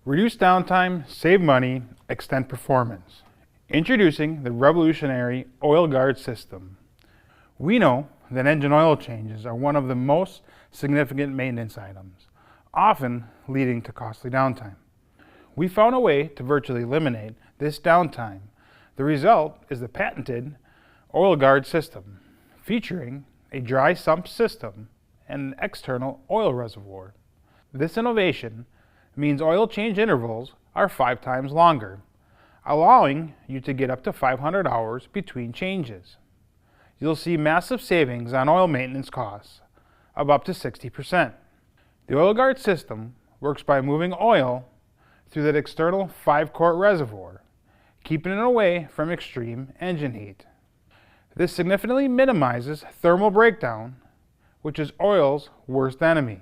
Reduce downtime, save money, extend performance. Introducing the revolutionary Oil Guard System. We know that engine oil changes are one of the most significant maintenance items, often leading to costly downtime. We found a way to virtually eliminate this downtime. The result is the patented Oil Guard System, featuring a dry sump system and an external oil reservoir. This innovation means oil change intervals are 5 times longer, allowing you to get up to 500 hours between changes. You'll see massive savings on oil maintenance costs of up to 60%. The Oil Guard system works by moving oil through that external 5-quart reservoir, keeping it away from extreme engine heat. This significantly minimizes thermal breakdown, which is oil's worst enemy.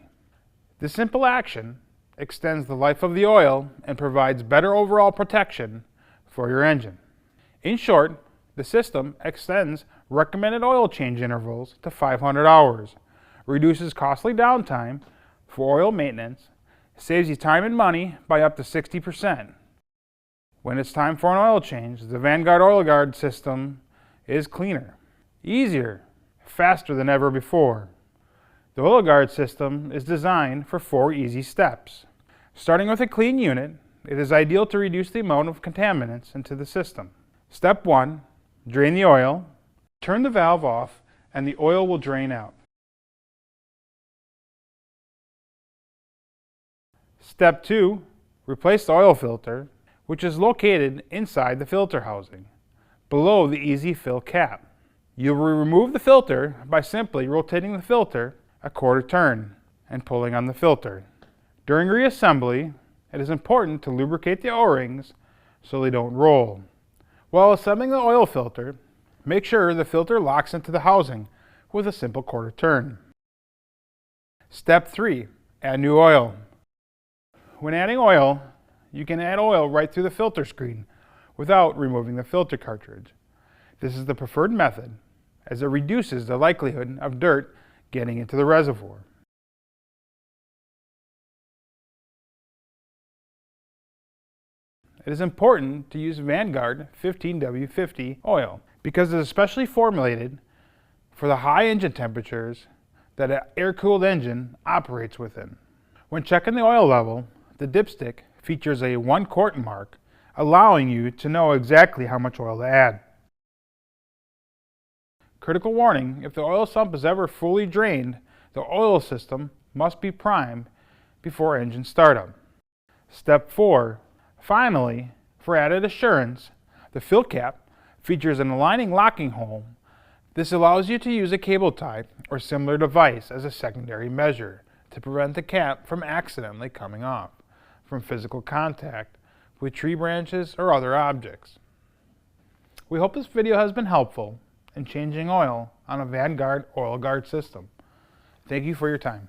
This simple action extends the life of the oil and provides better overall protection for your engine. In short, the system extends recommended oil change intervals to 500 hours, reduces costly downtime for oil maintenance, saves you time and money by up to 60%. When it's time for an oil change, the Vanguard Oil Guard system is cleaner, easier, faster than ever before. The Oil Guard system is designed for 4 easy steps. Starting with a clean unit, it is ideal to reduce the amount of contaminants into the system. Step 1, drain the oil. Turn the valve off and the oil will drain out. Step 2, replace the oil filter, which is located inside the filter housing, below the easy fill cap. You will remove the filter by simply rotating the filter a quarter turn and pulling on the filter. During reassembly, it is important to lubricate the O-rings so they don't roll. While assembling the oil filter, make sure the filter locks into the housing with a simple quarter turn. Step 3, add new oil. When adding oil, you can add oil right through the filter screen without removing the filter cartridge. This is the preferred method as it reduces the likelihood of dirt getting into the reservoir. It is important to use Vanguard 15W50 oil because it is specially formulated for the high engine temperatures that an air-cooled engine operates within. When checking the oil level, the dipstick features a 1 quart mark, allowing you to know exactly how much oil to add. Critical warning: if the oil sump is ever fully drained, the oil system must be primed before engine startup. Step 4. Finally, for added assurance, the fill cap features an aligning locking hole. This allows you to use a cable tie or similar device as a secondary measure to prevent the cap from accidentally coming off from physical contact with tree branches or other objects. We hope this video has been helpful in changing oil on a Vanguard Oil Guard system. Thank you for your time.